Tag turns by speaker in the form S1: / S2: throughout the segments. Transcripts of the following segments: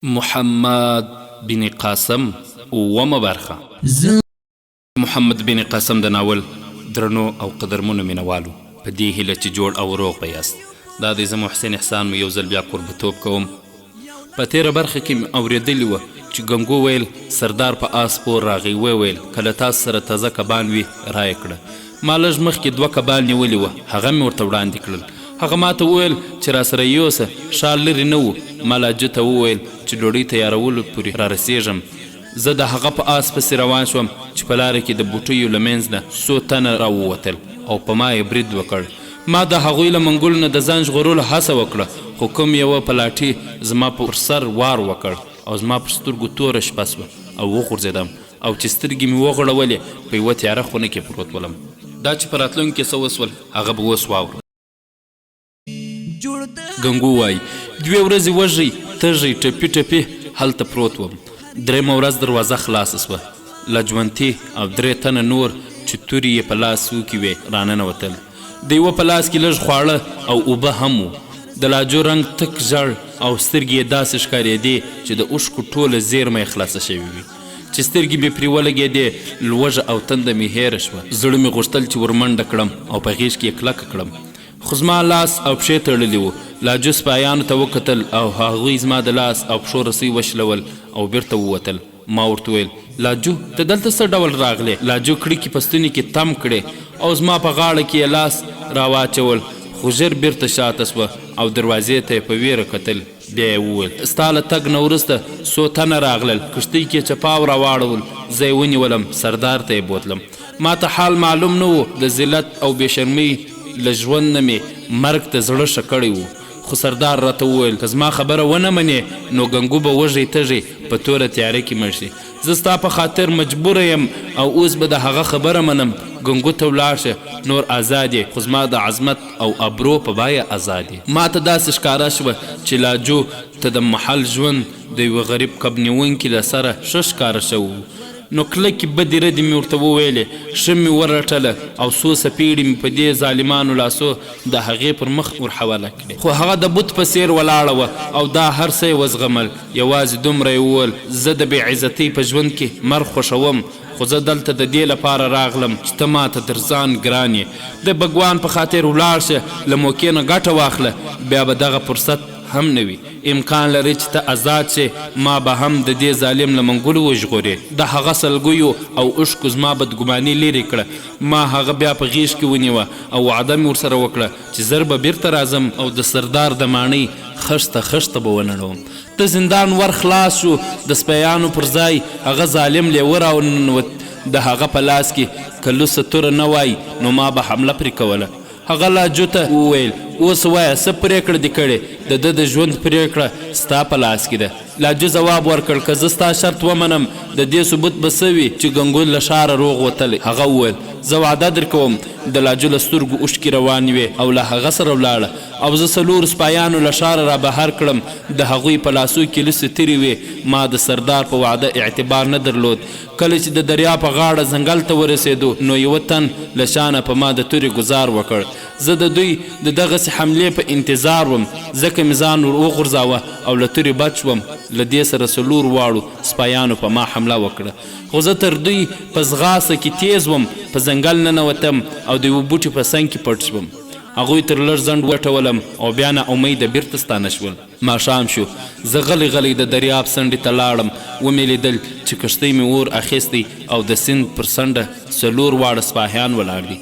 S1: محمد بن قاسم اومه برخه محمد بن قاسم د ناول درنو او قدرمنو مینوالو په دې هیله چې جوړ او روغ به یاست. دا د زه محسن احسان مو یو ځل بیا قربتوب کوم. په تېره برخه کې مې اورېدلي وه چې ګنګو ویل سردار په آس پور راغی. ویل کله تاسو سره تازه کبان وي رایه کړه. ما لږ مخکې 2 کبان نیولي وه، هغه مې ورته وړاندې کړل. هغه ماته وویل چې راسره یوسه، ښار لرې نه و. ما لاجو ته وویل چې ډوډۍ تیارولو پورې رارسېږم. زه د هغه په آس پسې روان شوم چې په لاره کې د بوټیو له منځ نه 100 تنه راووتل او په ما یې برید وکړ. ما د هغوی له منګولو نه د ځان ژغورلو هڅه وکړه، خو کوم یوه په لاټي زما پر سر وار وکړ او زما پر سترګو توره شپه سوه او وغورځېدم، او چې سترګې مې وغړولې په یوه تیاره خونه کې پروت ولم. دا چې په راتلونکي څه وسول هغه به اوس واورو. ګنګو وایي 2 ورځې وږی تږی ټپي ټپي هلته پروت وم. 3مه ورځ دروازه خلاصه سوه. لاجوانتي او 3 تنه نور چې تورې یې په لاس وکې وې راننوتل. د یوه په لاس کې لږ خواړه او اوبه هم وو. د لاجو رنګ تک ژړ او سترګې یې داسې ښکارېدې چې د اوښکو ټوله زیرمه یې خلاصه شوې وي. چې سترګې مې پرې ولګېدې، لوږه او تنده مې هېره شوه. زړه مې غوښتل چې ورمنډه کړم او په غېږ کې یې کلکه کړم، خو زما لاس او پښې تړلي وو. لاجو سپایانو ته وکتل او هغوی زما د لاس او پښو رسۍ وشلول او بیرته ووتل. ما ورته ویل لاجو ته دلته څه ډول راغلی؟ لاجو کړکۍ په ستوني کې تم کړې او زما په غاړه کې یې لاس راواچول، خو ژر بیرته شاته سوه او دروازې ته یې په ویره کتل. بیا یې وویل ستا له تګ نه وروسته 100 تنه راغلل، کښتۍ کې چپاو راواړول، زه یې ونیولم، سردار ته یې بوتلم. ما ته حال معلوم نه و. د ذلت او بېشرمۍ له ژوند نه مې مرګ ته زړه ښه کړی و. خو سردار راته وویل که زما خبره ونه منې نو ګنګو به وږی تږی په توره تیاره کې مړ شي. زه ستا په خاطر مجبوره یم او اوس به د هغه خبره منم. ګنګو ته ولاړ شه، نور آزاد یې، خو زما د عظمت او ابرو په بیه آزاد یې. ما ته داسې ښکاره شوه چې لاجو ته د محل ژوند د یوه غریب کب نیونکي له سره ښه ښکاره شوی و. نو کلکې بدې ردې مې ورته وویلې، ښه مې ورټله او 100 څپېړې مې په دې ظالمانو لاسو د هغې پر مخ ور حواله کړې. خو هغه د بت په څېر ولاړه وه او دا هر څه یې وزغمل. یوازې دومره یې وویل زه د بې عزتۍ په ژوند کې مرګ خوښوم، خو زه دلته د دې لپاره راغلم چې ته ماته در ځان ګران یې. د بګوان په خاطر ولاړ شه، له موقع نه ګټه واخله، بیا به دغه فرصت هم نه وي. امکان لري چې ته آزاد شې، ما به هم د دې ظالم له منګولو وژغورې. د هغه سلګیو او اوښکو زما بدګماني لرې کړه. ما هغه بیا په غېږ کې ونیوه او وعده مې ورسره وکړه چې زر به بیرته راځم او د سردار د ماڼۍ خښته خښته به ونړوم. ته زندان ور خلاص شو. د سپیانو پر ځای هغه ظالم لیوه راوننوت. د هغه په لاس کې که لوڅه توره نه وای نو ما به حمله پرې کوله. هغه لاجو ته وویل اوس وایه څه پرېکړه دې کړې؟ د ده د ژوند پرېکړه ستا په لاس کې ده. لاجو ځواب ورکړ که زه ستا شرط ومنم د دې ثبوت به څه وي چې ګنګو له ښاره روغ وتلی؟ هغه وویل زه وعده در کوم. د لاجو له سترګو اوښکې روانې وې او له هغه سره ولاړه او زه 4 سپایانو له ښاره را بهر کړم. د هغوی په لاسو کې لوڅې تېرې وې. ما د سردار په وعده اعتبار نه درلود. کله چې د دریا په غاړه ځنګل ته ورسېدو نو یوه تن له شانه په ما د تورې ګزار وکړ. زه د دوی د دغسې حملې په انتظار وم، ځکه مې ځان ور وغورځاوه او له تورې بچ شوم. له دې سره 4 واړو سپایانو په ما حمله وکړه، خو زه تر دوی په ځغاسته کې تیز وم. په ځنګل ننوتم او د یوه بوټي په څنګ کې پټ شوم. هغوی تر لږ ځنډ وټولم او بیا نا امیده بیرته ستانه شول. ماښام شو. زه غلی غلی د دریاب څنډې ته لاړم. ومې لیدل چې کښتۍ مې اور اخیستی او د سیند پر څنډه 4 واړه سپاهیان ولاړ دي.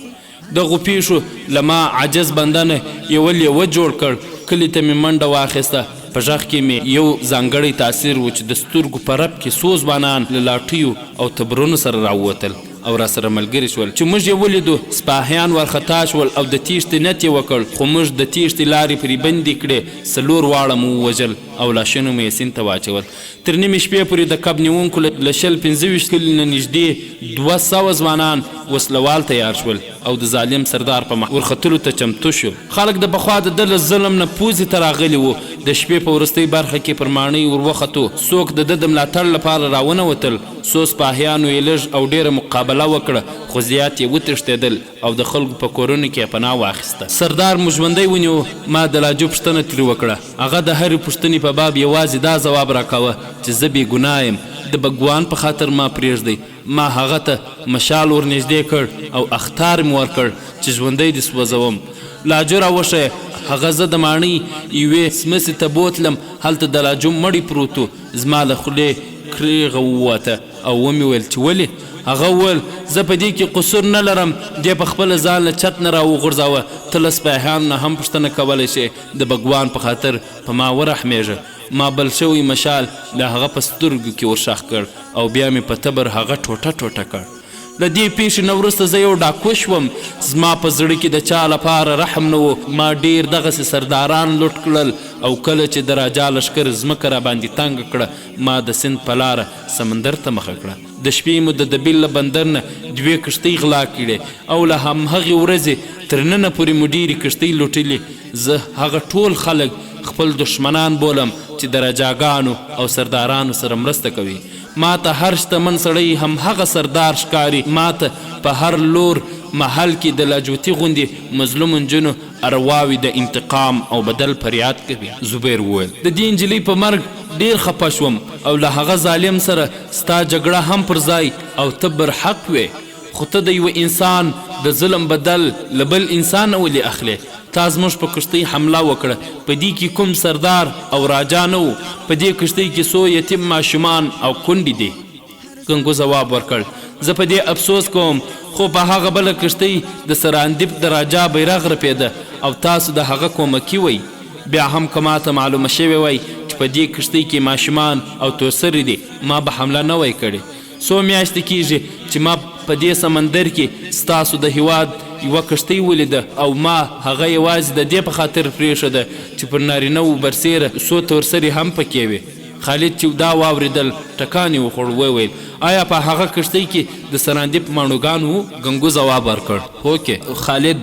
S1: دغو پیښو له ما عجز بندنه یوه لیوه جوړ کړ. کلي ته مې منډه واخیسته. په غږ کې مې یو ځانګړی تاثیر و چې د سترګو په رپ کې 100 ځوانان له لاټیو او تبرونو سره راووتل او را سره ملګري شول. چې موږ یې ولیدو سپاهیان ورخطا شول او د تیښتې نیت یې وکړ، خو موږ د تیښتې لارې پرې بندې کړې. 4 واړه مو ووژل او لاشونه مو یې سیند ته واچول. تر نیمې شپې پورې د کب نیونکو له 25 کلي نه نږدې 200 ځوانان وسلوال تیار شول او د ظالم سردار په مخ ورختلو ته چمتو شو. خلک د پخوا د ده له ظلم نه پوزې ته راغلي وو. د شپې په وروستۍ برخه کې پر ماڼۍ ور وختو. څوک د ده د ملاتړ لپاره راونوتل. 100 سپاهیانو یې لږ او ډېره مقابله وکړه، خو زیات یې وتښتېدل او د خلکو په کورونو کې یې پناه واخیسته. سردار مو ژوندی ونیو. ما د لاجو پوښتنه ترې وکړه. هغه د هرې پوښتنې په په باب یوازې دا ځواب راکوه چې زه بې ګناه یم، د بګوان په خاطر ما پرېږدئ. ما هغه ته مشال ورنږدې کړ او اختار مې ورکړ چې ژوندی دې سوځوم. لاجو راوښیه. هغه زه د ماڼۍ یوې سمڅې ته بوتلم. هلته د لاجو مړی پروت و. زما له خولې کریغه ووته او ومې ویل چې ولې؟ هغه وویل زه په دې کې قصور نه لرم. دې په خپله ځان له چت نه راوغورځاوه. ته له سپاهیانو نه هم پوښتنه کولی شې. د بګوان په خاطر په ما ورحمېږه. ما بل شوی مشال د هغه په سترګو کې ورشخ کړ او بیا مې په تبر هغه ټوټه ټوټه کړ. له دې پیښې نه وروسته زه یو ډاکو شوم. زما په زړه کې د چا لپاره رحم نه و. ما ډېر دغسې سرداران لوټ کړل او کله چې د راجا لښکر ځمکه راباندې تنګه کړه ما د سیند په لاره سمندر ته مخه کړه. د شپې مو د دبیل له بندر نه 2 کښتۍ غلا کړې او له همهغې ورځې تر ننه پورې مو ډېرې کښتۍ لوټلې. زه هغه ټول خلک خپل دشمنان بولم چې د راجاګانو او سردارانو سره مرسته کوي. ما ته هر شتمن سړی هم هغه سردار ښکاري. ما ته په هر لور محل کې د لاجوتي غوندې مظلوم نجونو ارواوې د انتقام او بدل فریاد کوي. زبیر وویل د دې نجلۍ په مرګ ډېر خفه شوم او له هغه ظالم سره ستا جګړه هم پر ځای او ته برحق وې. خو ته د یوه انسان د ظلم بدل له بل انسان ولې اخلې؟ تا زموږ په کښتۍ حمله وکړه. په دې کې کوم سردار او راجا نه و. په دې کښتۍ کې څو یتیم ماشومان او کونډې دي. ګنګو ځواب ورکړ زه په دې افسوس کوم خو په هغه بله کښتۍ د سراندیب د راجا بیرغ رپېده او تاسو د هغه کومکي وئ. بیا هم که ماته معلومه شوې وی چې په دې کښتۍ کې ماشومان او توسرې دي ما به حمله نه وی کړې. 100 میاشتې کېږي چې ما په دې سمندر کې ستاسو د هیواد یوه کښتۍ ولیده او ما هغه یوازې د دې په خاطر پرېښوده چې پر نارینه و برسېره 100 تورسرې هم پکې وې. خالد چې دا واورېدل ټکان یې وخوړ. وویل آیا په هغه کښتۍ کې د سراندیب ماڼوګان وو؟ ګنګو ځواب ورکړ هوکې. خالد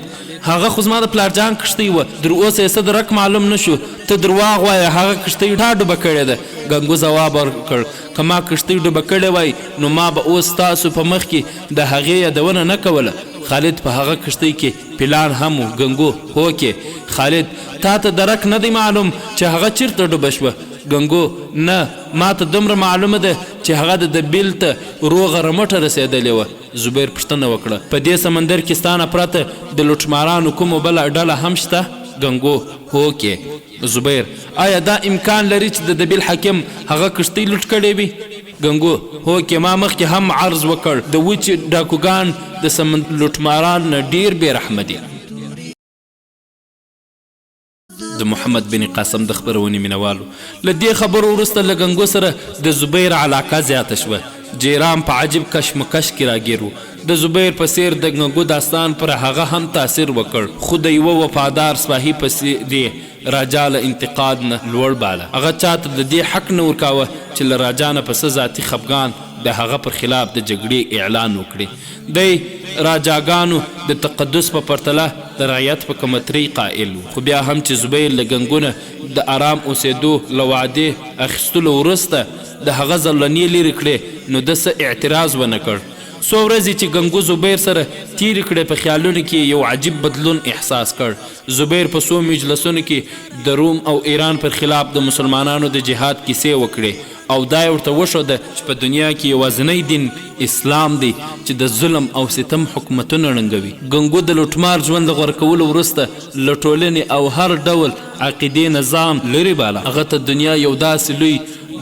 S1: هغه خو زما د پلارجان کښتۍ وه. تر اوسه یې څه درک معلوم نه شو. ته درواغ وایه هغه کښتۍ ډا ډوبه کړې ده. ګنګو ځواب ورکړ که ما کښتۍ ډوبه کړې وای نو ما به اوس تاسو په مخ کې د هغې یادونه نه کوله. خالد په هغه کښتۍ کې پلان هم و. ګنګو هوکې. خالد تا ته درک نه دی معلوم چې هغه چیرته ډوبه شوه؟ ګنګو نه ما ته دومره معلومه ده چې هغه د دبیل ته روغه رمټه رسېدلې وه. زبیر پوښتنه وکړه په دې سمندر کې ستا نه پرته د لوټمارانو کومه بله ډله هم شته؟ ګنګو هوکې. زبیر آیا دا امکان لري چې د دبیل حاکم هغه کښتۍ لوټ کړې وي؟ ګنګو هوکې. ما مخکې هم عرض وکړ د وچې ډاکوګان د لوټماران نه ډېر بې رحمه دي. د محمد بن قاسم د خپرونې مینوالو له دې خبرو وروسته له ګنګو سره د زبیر علاقه زیاته شوه. جیرام په عجیب کشمکش کې راګیر و. د زبیر په څېر د ګنګو داستان پر هغه هم تاثیر وکړ خو د یوه وفادار سپاهي په څېر راجا له انتقاد نه لوړ باله. هغه چاته د دې حق نه ورکاوه چې له راجا نه په څه ذاتي خفګان د هغه پر خلاف د جګړې اعلان وکړي. دی راجاګانو د تقدس په پرتله د رعیت په کمترۍ قائل و. خو بیا هم چې زبیر له ګنګونه د آرام اوسېدو له وعدې اخیستلو وروسته د هغه زولنې لرې کړې نو ده څه اعتراض ونه کړ. څو ورځې چې ګنګو زبیر سره تیرې کړې په خیالونو کې یو عجیب بدلون احساس کړ. زبیر په 100 مجلسونو کې د روم او ایران پر خلاف د مسلمانانو د جهاد کیسې وکړې او دا یې ورته وښوده چې په دنیا کې یوازینی دین اسلام دی چې د ظلم او ستم حکومتونه ړنګوي. ګنګو د لوټمار ژوند له غوره کولو وروسته له ټولنې او هر ډول عقیدې نظام لرې باله. هغه ته دنیا یو داسې لوی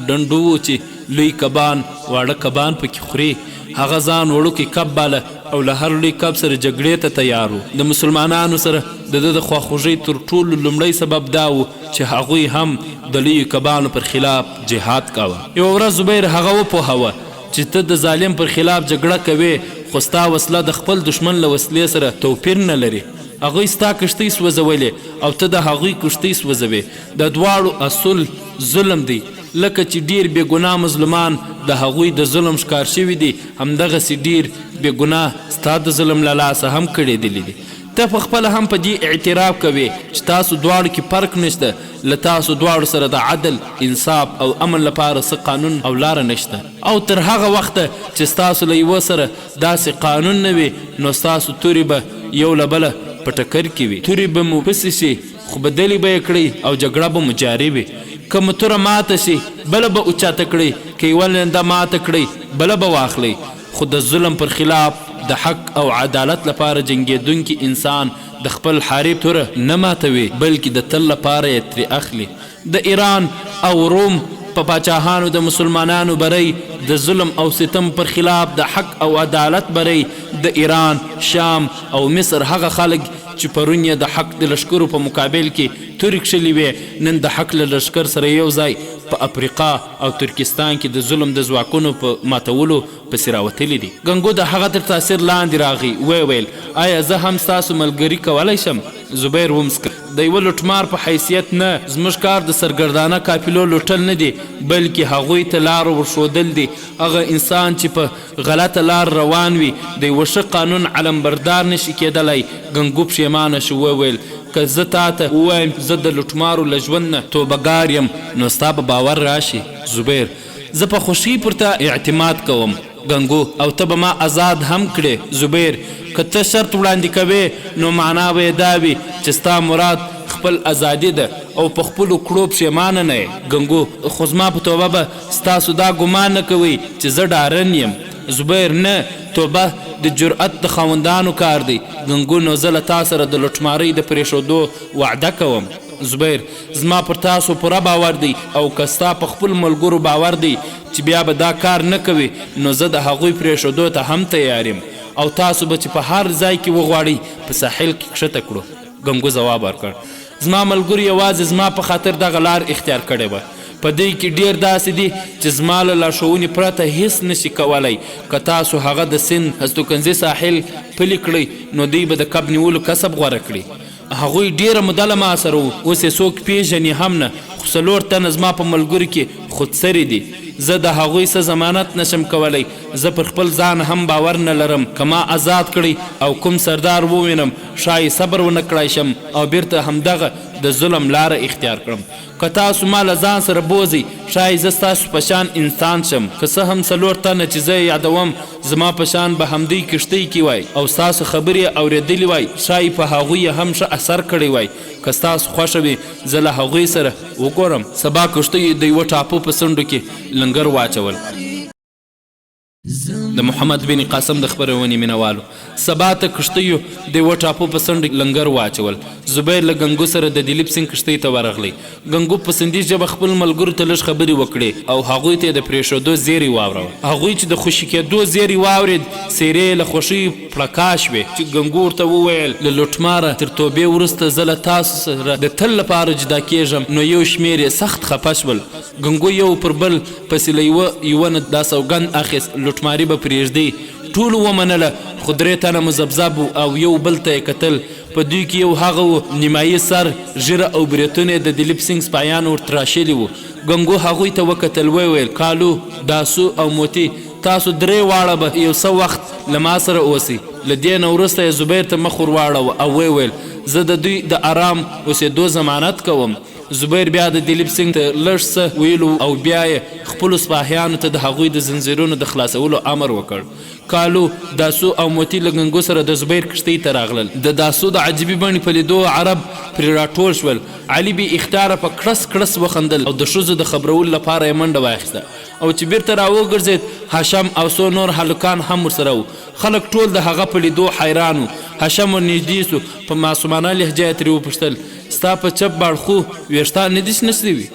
S1: ډنډو و چې لوی کبان واړه کبان پکې خوري. هغه ځان وړوکی کب باله او له هر لوی کب سره جګړې ته تیار و. د مسلمانانو سره د ده د خواخوږۍ تر ټولو لومړی سبب دا و چې هغوی هم د لویو کبانو پر خلاف جهاد کاوه. یوه ورځ زبیر هغه وپوهوه چې ته د ظالم پر خلاف جګړه کوې خو ستا وسله د خپل دښمن له وسلې سره توپیر نه لري. هغوی ستا کښتۍ سوځولې او ته د هغوی کښتۍ سوځوې. د دواړو اصول ظلم دی. لکه چې ډیر بې ګناه مظلومان د هغوی د ظلم ښکار شوي دي همدغسې ډیر بې ګناه ستا د ظلم له لاسه هم کړېدلي دي. ته په خپله هم په دې اعتراف کوې چې تاسو دواړو کې فرق نشته. له تاسو دواړو سره د عدل انصاف او امن لپاره څه قانون او لاره نشته او تر هغه وخته چې ستاسو له یوه سره داسې قانون نه وي نو ستاسو تورې به یو له بله په ټکر کې وي. تورې به مو پسې شي خو بدلې به یې کړئ او جګړه به مو جاري وي. که مو توره ماته شي بله به اوچاته کړئ، که یوه لنده ماته کړئ بله به واخلئ. خو د ظلم پر خلاف د حق او عدالت لپاره جنګېدونکي انسان د خپل حارب توره نه ماتوي، بلکې د تل لپاره یې ترې اخلي. د ایران او روم په پاچاهانو د مسلمانانو بری د ظلم او ستم پر خلاف د حق او عدالت بری د ایران، شام او مصر هغه خلک چې پرون یې د حق د لشکرو په مقابل کې تورې کښلې وې، نن د حق له لشکر سره یو ځای په افریقا او ترکستان کې د ظلم د ځواکونو په ماتولو پسې راوتلي دي. ګنګو د هغه تر تاثیر لاندې راغی، ویل آیا زه هم ستاسو ملګري کولی شم؟ زبیر ومسکه، د یوه لوټمار په حیثیت نه، زموږ کار د سرګردانه قافلو لوټل نه دی، بلکې هغوی ته لار ورښودل دي. هغه انسان چې په غلطه لار روان وي د یوه ښه قانون علمبردار نشي کیدلی. ګنګو پښیمانه شو، وویل که زه تا ته ووایم زه د لوټمارو له ژوند نه توبهګار یم نو ستا به باور راشي. زبیر: زه په خوښۍ پر تا اعتماد کوم. ګنګو: او ته به ما آزاد هم کړې. زبیر: که ته شرط وړاندې کوې نو معنا به یې دا وي چې ستا مراد خپل ازادي ده او په خپلو کړو پښیمانه نه یې. ګنګو: خو زما په توبه به ستاسو دا ګمان نه کوئ چې زه ډارن یم. زبیر: نه، توبه د جرأت د خاوندانو کار دی. ګنګو: نو زه له تا سره د لوټمارۍ د پرېښودو وعده کوم. زبیر: زما پر تاسو پوره باور دی او که ستا په خپل ملګرو باور دی چې بیا به دا کار نه کوي نو زه د هغوی پرېښودو ته هم تیار یم او تاسو به چې په هر ځای کې وغواړئ په ساحل کې کښته کړو. ګنګو ځواب ورکړ: زما ملګرو یوازې زما په خاطر دغه لار اختیار کړې وه. په دې کې ډېر داسې دي چې زما له لارښوونې پرته هیڅ نشي کولی. که تاسو هغه د سند هستوګنځي ساحل پلي کړئ نو دوی به د کب نیولو کسب غوره کړي. هغوی ډېره موده له ما سره وو، اوس یې څوک پیژني هم نه، خو 4 تنه زما په ملګرو کې خودسري دي. زه د هغوی څه ضمانت نشم کولی. زه پر خپل ځان هم باور نه لرم. که ما آزاد کړئ او کوم سردار ووینم ښایي صبر ونه کړی شم او بیرته همدغه د ظلم لاره اختیار کړم. که تاسو ما له ځان سره بوځئ ښایي زه ستاسو په شان انسان شم. که څه هم 4 تنه چې زه یادوم زما په شان به همدوی کښتۍ کې وای او ستاسو خبرې اورېدلې وای، ښایي په هغوی هم ښه اثر کړی وای. که ستاسو خوښه وي زه له هغوی سره وګورم. سبا کښتۍ د یوه ټاپو په څنډو کې لنګر واچول. د محمد بن قاسم د خپرونې مینوالو، سبا ته کښتیو د یوه ټاپو په څنډه لنګر واچول. زبیر له ګنګو سره د دلیپ سینګ کښتۍ ته ورغلی. ګنګو په سندي ژبه خپل ملګرو ته لږ خبرې وکړې او هغوی ته د پرېښودو زیری واوروه. هغوی چې د خوشي کېدو زیری واورېد څېرې له خوښۍ پړکا شوې چې ګنګو ورته وویل له لوټماره تر توبې وروسته زه له تاسو سره د تل لپاره جدا کېږم. نو یو شمېر یې سخت خفه شول. ګنګو یو پر بل پسې له یوه نه دا سوګند اخیست لوټماري به پرېږدي. ټولو ومنله خو 3 تنه مذبذب او یو بل ته یې کتل. په دوی کې یو هغه و نیمایي سر، ژیره او بریتونه د دلیپ سینګ سپایان ورتراشلي وو. ګنګو هغوی ته وکتل، وویل کالو، داسو او موتی تاسو 3 واړه به یو څه وخت له ما سره اوسئ. له دې نه وروسته یې زبیر ته مخ ور واړوه او وویل زه د دوی د آرام اوسېدو ضمانت کوم. زبیر بیا د دلیپ سینګ ته لږ څه ویلو او بیا یې خپلو سپاهیانو ته د هغوی د زنځیرونو د خلاصولو امر وکړ. کالو، داسو او موتی له ګنګو سره د زبیر کښتۍ ته راغلل. د داسو د عجیبي بڼې په لیدو عرب پرې راټول شول. علي بې اختیاره په کړس کړس وخندل او د ښځو د خبرولو لپاره یې منډه واخیسته او چې بیرته راوګرځېد هاشم او څو نور هلکان هم ورسره وو. خلک ټول د هغه په لیدو حیران وو. هاشم ورنږدې سو، په معصومانه لهجه یې ترې وپوښتل ستا په چپ باړخو ویښتان نه دي شنه سوي؟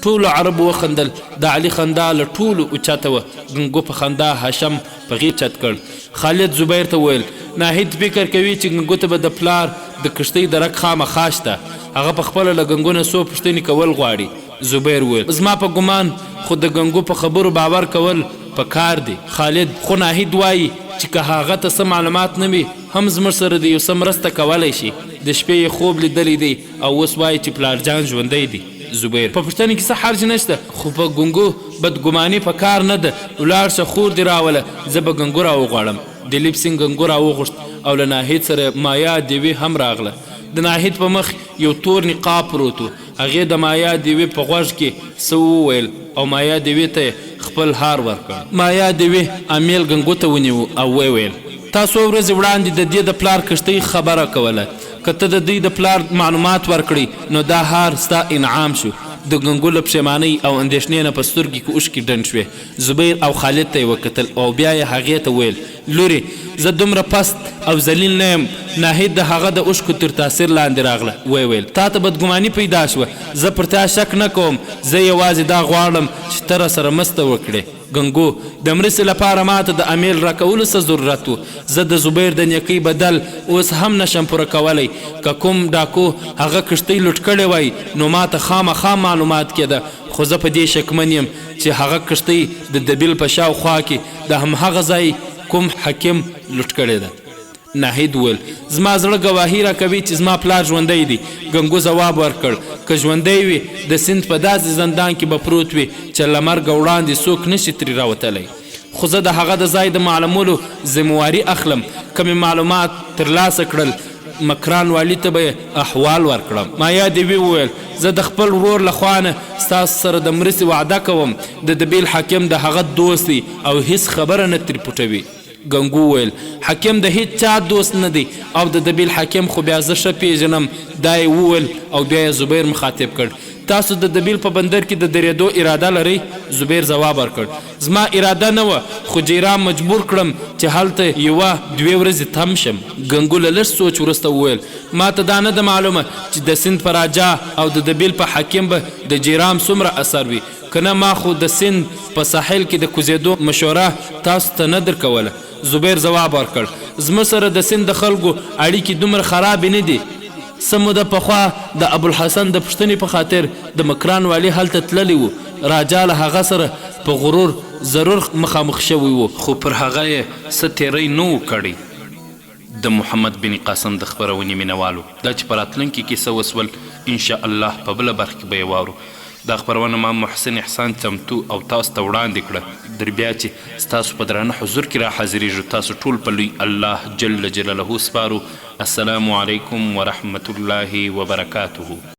S1: ټولو عربو وخندل. د علي خندا له ټولو اوچته وه. ګنګو په خندا هاشم په غېږ چت کړ. خالد زبیر ته وویل ناهید فکر کوي چې ګنګو ته به د پلار د کښتۍ درک خامخا شته. هغه په خپله له ګنګو نه څو پوښتنې کول غواړي. زبیر وویل زما په ګمان خو د ګنګو په خبرو باور کول په کار دی. خالد خو ناهید وایي چې که هغه ته څه معلومات نه وي هم زموږ سره د یو څه مرسته کولی شي. د شپې یې خوب لیدلی دی او اوس وایي چې پلارجان ژوندی دی. زبیر په پوښتنې کې څه حرج نشته خو په ګنګو بدګماني په کار نه ده. ولاړ شه خور دې راوله، زه به ګنګو راوغواړم. دلیپ سینګ ګنګو راوغوښت او له ناهید سره مایا دیوې هم راغله. د ناهید په مخ یو تور نقاب پروت و. هغې د مایا دیوې په غوږ کې څه وویل او مایا دیوې ته خپل هار ورکړ. مایا دیوې امیل ګنګو ته ونیو او وویل تاسو ورځې وړاندې د دې د پلار کښتۍ خبره کوله. که ته د دوی د پلار معلومات ورکړي نو دا هار ستا انعام شو. د ګنګو له پښیمانۍ او اندېښنې نه په سترګې کې اوښکې ډنډ شوې. زبیر او خالد ته یې وکتل او بیا یې هغې ته ویل لورې زه دومره پست او ذلیل نه یم. ناهید د هغه د اوښکو تر تاثیر لاندې راغله. ویې ویل تا ته بدګماني پیدا شوه. زه پر تا شک نه کوم. زه یوازې دا غواړم چې ته راسره مسته وکړې. ګنګو د مرستې لپاره ماته د امیل راکولو څه ضرورت و. زه د زبیر د نیکۍ بدل اوس هم نشم پوره کولی. که کوم ډاکو هغه کښتۍ لوټ کړې وای نو ماته خامخا معلومات کېده. خو زه په دې شکمن یم چې هغه کښتۍ د دبیل په شاوخوا کې د همهغه ځای کوم حکیم لوټ کړې ده. ناهید وویل زما زړه ګواهي راکوي چې زما پلار ژوندی دی. ګنګو ځواب ورکړ که ژوندی وي د سیند په داسې زندان کې به پروت وي چې له مرګه وړاندې څوک نشي ترې راوتلی. خو زه د هغه د ځای د معلومولو ذمواري اخلم. که مې معلومات ترلاسه کړل مکران والي ته به احوال ورکړم. مایا دیوي وویل زه د خپل ورور له خوا نه ستاسو سره د مرستې وعده کوم. د دبیل حاکم د هغه دوست دی او هیڅ خبره نه ترې پټوي. ګنګو وویل حاکم د هیڅ چا دوست نه دی او د دبیل حاکم خو بیا زه ښه پیژنم. دا یې وویل او بیا یې زبیر مخاطب کړ تاسو د دبیل په بندر کې د درېدو اراده لرئ؟ زبیر ځواب ورکړ زما اراده نه وه خو جیرام مجبور کړم چې هلته یوه دوې ورځې تم شم. ګنګو له لږ سوچ وروسته وویل ما ته دا نه ده معلومه چې د سیند په راجا او د دبیل په حاکم به د جیرام څومره اثر وي. که نه ما خو د سیند په ساحل کې د کوزېدو مشوره تاسو ته نه درکوله. زبیر ځواب ورکړ زموږ سره د سیند د خلکو اړیکې دومره خرابې نه دي. څه موده پخوا د ابوالحسن د پوښتنې په خاطر د مکران والي هلته تللی و. راجا له هغه سره په غرور ضرور مخامخ شوی و خو پر هغه یې څه تیری نه و کړی. د محمد بن قاسم د خپرونې مینوالو دا چې په راتلونکي کې څه وسول انشاءالله په بله برخه کې به یې واورو. دا خپرونه ما محسن احسان چمتو او تاسو ته وړاندې کړه. در بیا چې ستاسو په درانه حضور کې را حاضرېږو تاسو ټول په لوی الله جل جلاله سپارو. السلام علیکم ورحمة الله وبرکاته.